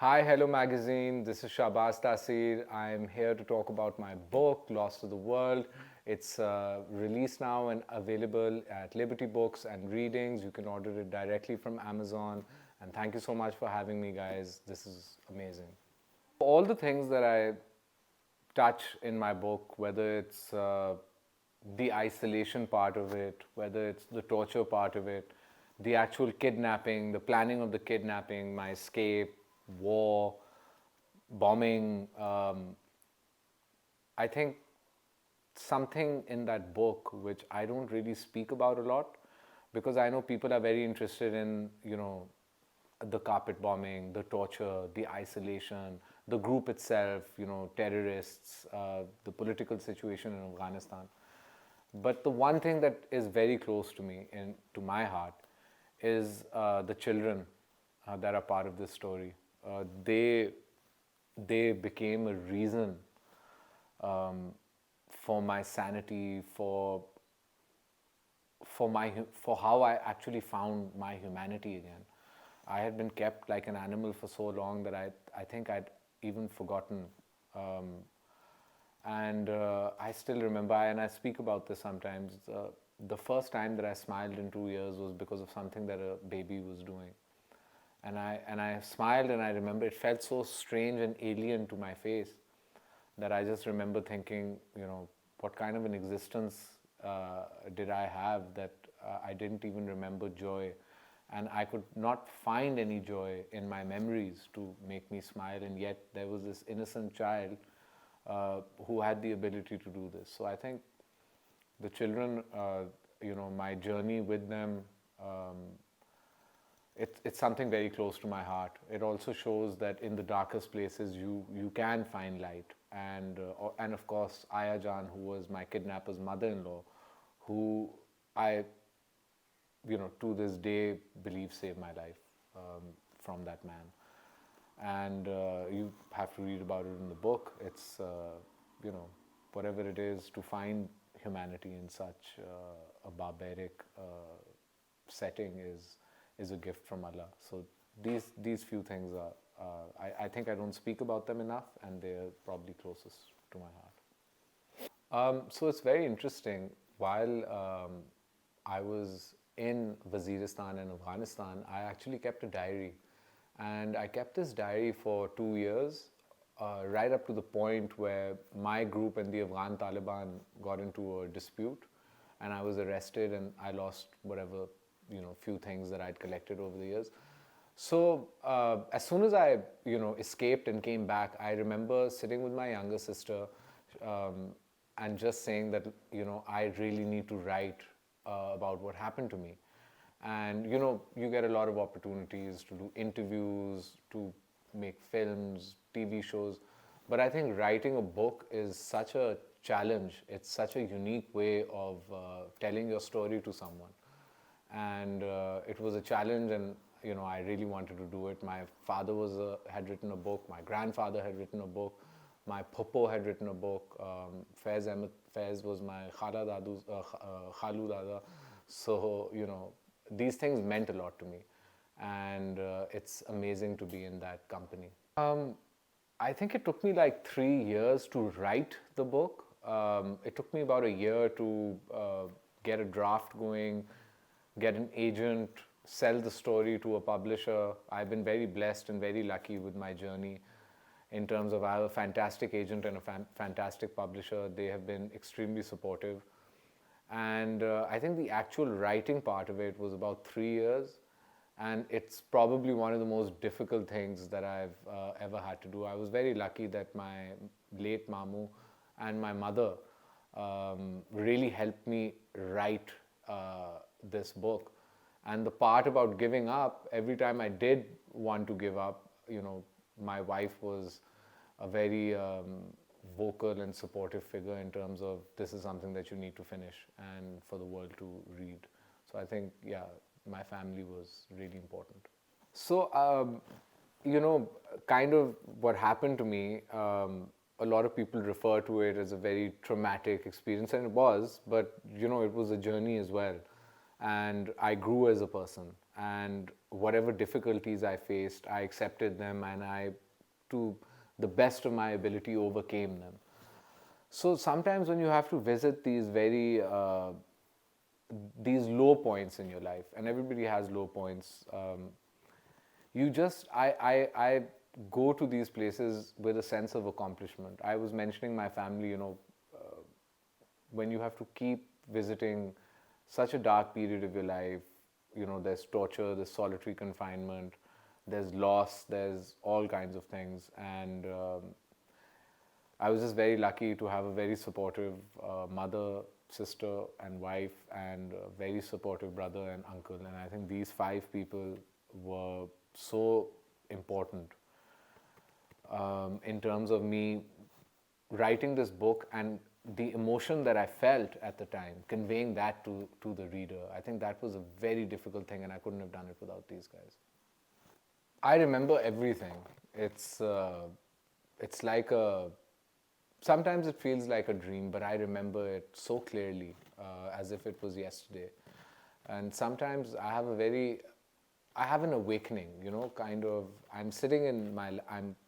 Hi, hello magazine. This is Shahbaz Taseer. I'm here to talk about my book, Lost to the World. It's released now and available at Liberty Books and Readings. You can order it directly from Amazon. And thank you so much for having me, guys. This is amazing. All the things that I touch in my book, whether it's the isolation part of it, whether it's the torture part of it, the actual kidnapping, the planning of the kidnapping, my escape, war, bombing. I think something in that book which I don't really speak about a lot because I know people are very interested in, the carpet bombing, the torture, the isolation, the group itself, terrorists, the political situation in Afghanistan. But the one thing that is very close to me and to my heart is the children that are part of this story. They became a reason for my sanity, for how I actually found my humanity again. I had been kept like an animal for so long that I think I'd even forgotten. And I still remember, and I speak about this sometimes. The first time that I smiled in 2 years was because of something that a baby was doing. And I smiled, and I remember it felt so strange and alien to my face that I just remember thinking, what kind of an existence did I have that I didn't even remember joy, and I could not find any joy in my memories to make me smile, and yet there was this innocent child who had the ability to do this. So I think the children, my journey with them, it's something very close to my heart. It also shows that in the darkest places you can find light. And of course Aya Jan, who was my kidnapper's mother-in-law, who I to this day believe saved my life from that man. And you have to read about it in the book. It's whatever it is to find humanity in such a barbaric setting is a gift from Allah. So these few things are I think I don't speak about them enough, and they're probably closest to my heart. So it's very interesting. While I was in Waziristan and Afghanistan, I actually kept a diary. And I kept this diary for 2 years, right up to the point where my group and the Afghan Taliban got into a dispute. And I was arrested, and I lost whatever, few things that I'd collected over the years. So as soon as I, escaped and came back, I remember sitting with my younger sister and just saying that, I really need to write about what happened to me. And, you get a lot of opportunities to do interviews, to make films, TV shows. But I think writing a book is such a challenge. It's such a unique way of telling your story to someone. And it was a challenge, and I really wanted to do it. My father had written a book. My grandfather had written a book. My popo had written a book. Faiz was my khalu dada. So these things meant a lot to me, and it's amazing to be in that company. I think it took me like 3 years to write the book. It took me about a year to get a draft going, get an agent, sell the story to a publisher. I've been very blessed and very lucky with my journey in terms of I have a fantastic agent and a fantastic publisher. They have been extremely supportive. And I think the actual writing part of it was about 3 years. And it's probably one of the most difficult things that I've ever had to do. I was very lucky that my late Mamu and my mother really helped me write this book. And the part about giving up, every time I did want to give up, my wife was a very vocal and supportive figure in terms of this is something that you need to finish and for the world to read. So I think, yeah, my family was really important. So, kind of what happened to me, a lot of people refer to it as a very traumatic experience, and it was, but it was a journey as well. And I grew as a person. and whatever difficulties I faced, I accepted them, and I, to the best of my ability, overcame them. So sometimes when you have to visit these low points in your life, and everybody has low points, I go to these places with a sense of accomplishment. I was mentioning my family, when you have to keep visiting such a dark period of your life, there's torture, there's solitary confinement, there's loss, there's all kinds of things. And I was just very lucky to have a very supportive mother, sister, and wife, and a very supportive brother and uncle. And I think these five people were so important in terms of me writing this book and the emotion that I felt at the time, conveying that to the reader. I think that was a very difficult thing, and I couldn't have done it without these guys. I remember everything. It's like a, sometimes it feels like a dream, but I remember it so clearly, as if it was yesterday. And sometimes I have an awakening, kind of, I'm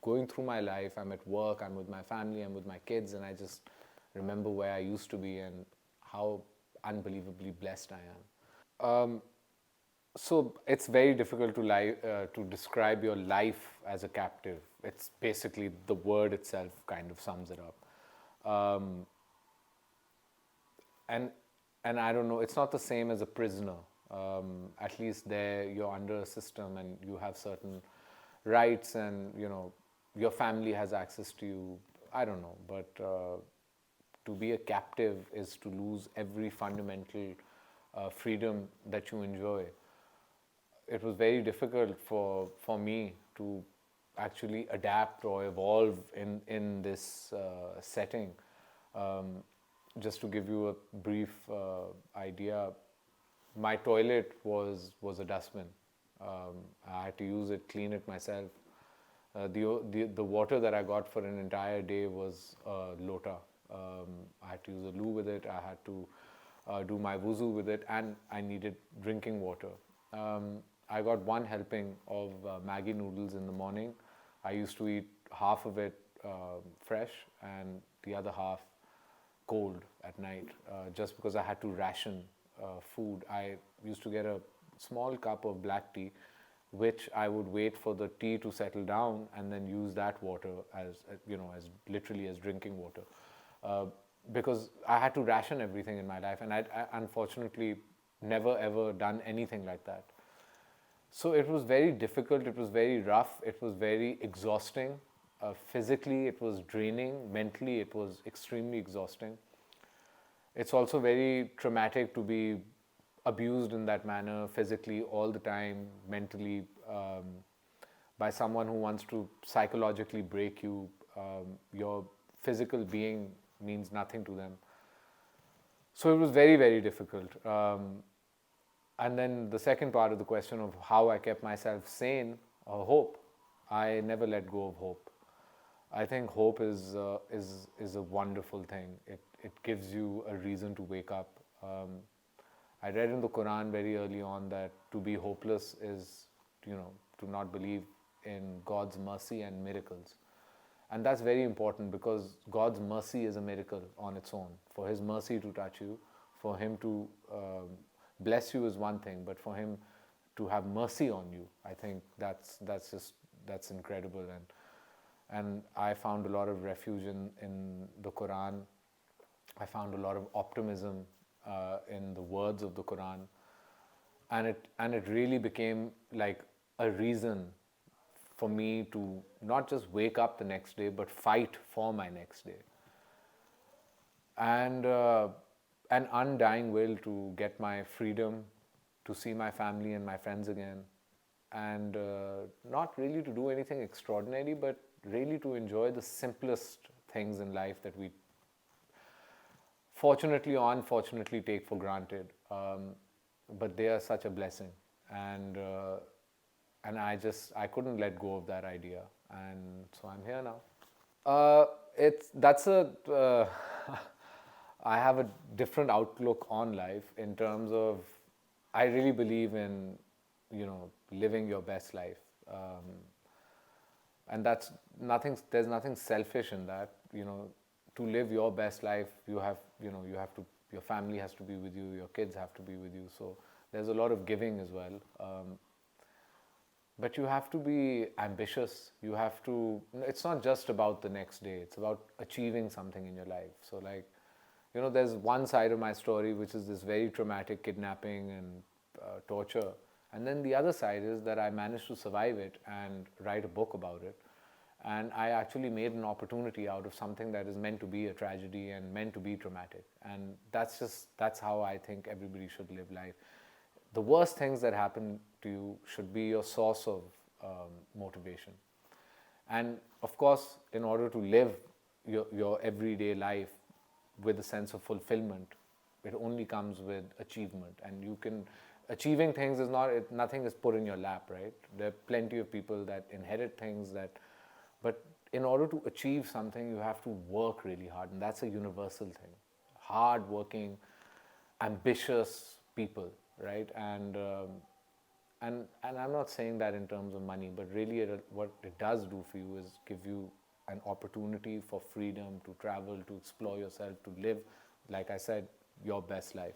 going through my life, I'm at work, I'm with my family, I'm with my kids, and I just remember where I used to be and how unbelievably blessed I am. So it's very difficult to describe your life as a captive. It's basically the word itself kind of sums it up. And I don't know, it's not the same as a prisoner. At least there you're under a system and you have certain rights, and your family has access to you. I don't know, but to be a captive is to lose every fundamental freedom that you enjoy. It was very difficult for me to actually adapt or evolve in this setting. Just to give you a brief idea, my toilet was a dustbin. I had to use it, clean it myself. The water that I got for an entire day was a lota. I had to use a loo with it. I had to do my wuzu with it, and I needed drinking water. I got one helping of Maggi noodles in the morning. I used to eat half of it fresh and the other half cold at night, just because I had to ration food. I used to get a small cup of black tea, which I would wait for the tea to settle down and then use that water as as literally as drinking water, because I had to ration everything in my life, and I unfortunately never ever done anything like that. So it was very difficult, it was very rough, it was very exhausting. Physically, it was draining. Mentally, it was extremely exhausting. It's also very traumatic to be abused in that manner, physically, all the time, mentally, by someone who wants to psychologically break you. Your physical being means nothing to them. So it was very, very difficult. And then the second part of the question of how I kept myself sane, hope. I never let go of hope. I think hope is a wonderful thing. It gives you a reason to wake up. I read in the Quran very early on that to be hopeless is, to not believe in God's mercy and miracles. And that's very important, because God's mercy is a miracle on its own. For His mercy to touch you, for Him to bless you is one thing, but for Him to have mercy on you, I think that's incredible. And I found a lot of refuge in the Quran. I found a lot of optimism in the words of the Quran, and it really became like a reason for me to not just wake up the next day, but fight for my next day. And an undying will to get my freedom, to see my family and my friends again, and not really to do anything extraordinary, but really to enjoy the simplest things in life that we fortunately or unfortunately take for granted. But they are such a blessing, and I couldn't let go of that idea, and so I'm here now. It's that's a I have a different outlook on life in terms of I really believe in living your best life. And that's nothing, there's nothing selfish in that. To live your best life, you have to, your family has to be with you, your kids have to be with you. So there's a lot of giving as well. But you have to be ambitious. You have to, it's not just about the next day, it's about achieving something in your life. So, like, there's one side of my story which is this very traumatic kidnapping and torture. And then the other side is that I managed to survive it and write a book about it. And I actually made an opportunity out of something that is meant to be a tragedy and meant to be traumatic. And that's how I think everybody should live life. The worst things that happen to you should be your source of motivation. And of course, in order to live your everyday life with a sense of fulfillment, it only comes with achievement. And achieving things is not, nothing is put in your lap, right? There are plenty of people that inherit things but in order to achieve something, you have to work really hard. And that's a universal thing. Hard working, ambitious people, right? And I'm not saying that in terms of money, but really what it does do for you is give you an opportunity for freedom, to travel, to explore yourself, to live, like I said, your best life.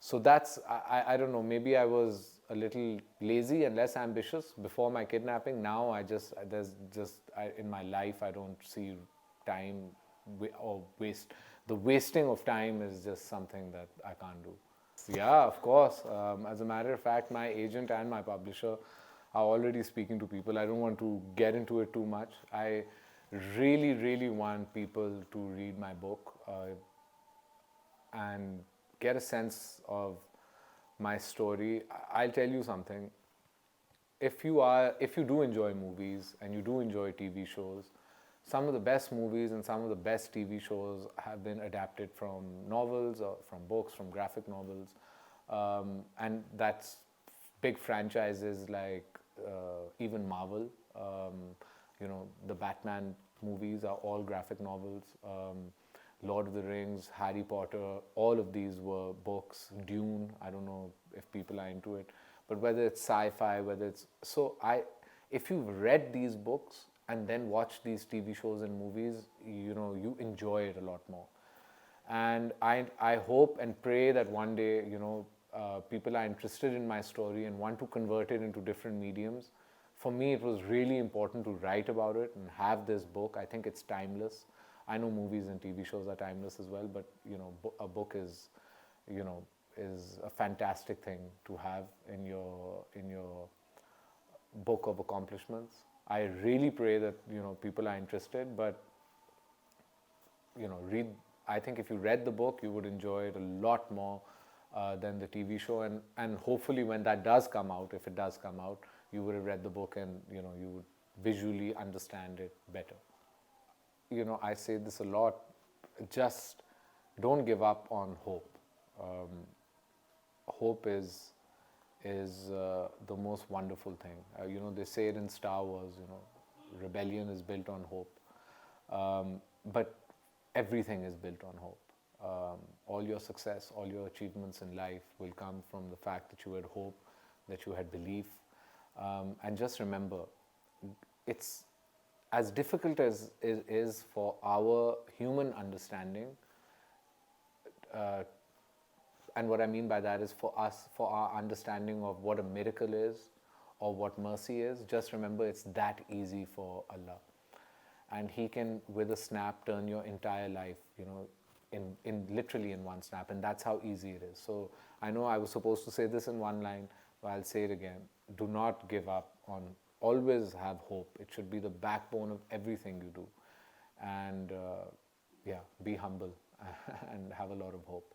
So that's, I don't know, maybe I was a little lazy and less ambitious before my kidnapping. Now in my life, I don't see time or waste. The wasting of time is just something that I can't do. Yeah, of course. As a matter of fact, my agent and my publisher are already speaking to people. I don't want to get into it too much. I really, really want people to read my book and get a sense of my story. I'll tell you something. If you do enjoy movies and you do enjoy TV shows, some of the best movies and some of the best TV shows have been adapted from novels or from books, from graphic novels. And that's big franchises like even Marvel. The Batman movies are all graphic novels. Lord of the Rings, Harry Potter, all of these were books. Dune, I don't know if people are into it, but whether it's sci-fi, if you've read these books and then watch these TV shows and movies, you enjoy it a lot more. And I hope and pray that one day, people are interested in my story and want to convert it into different mediums. For me, it was really important to write about it and have this book. I think it's timeless. I know movies and TV shows are timeless as well, but a book is a fantastic thing to have in your book of accomplishments. I really pray that people are interested, but read. I think if you read the book, you would enjoy it a lot more than the TV show, and hopefully when that does come out, if it does come out, you would have read the book and you would visually understand it better. I say this a lot, just don't give up on hope. Hope is the most wonderful thing. They say it in Star Wars, rebellion is built on hope. But everything is built on hope. All your success, all your achievements in life will come from the fact that you had hope, that you had belief. And just remember, it's as difficult as it is for our human understanding, and what I mean by that is for our understanding of what a miracle is or what mercy is, just remember it's that easy for Allah. And He can, with a snap, turn your entire life, in literally in one snap, and that's how easy it is. So I know I was supposed to say this in one line, but I'll say it again. Do not give up on, always have hope. It should be the backbone of everything you do. And be humble and have a lot of hope.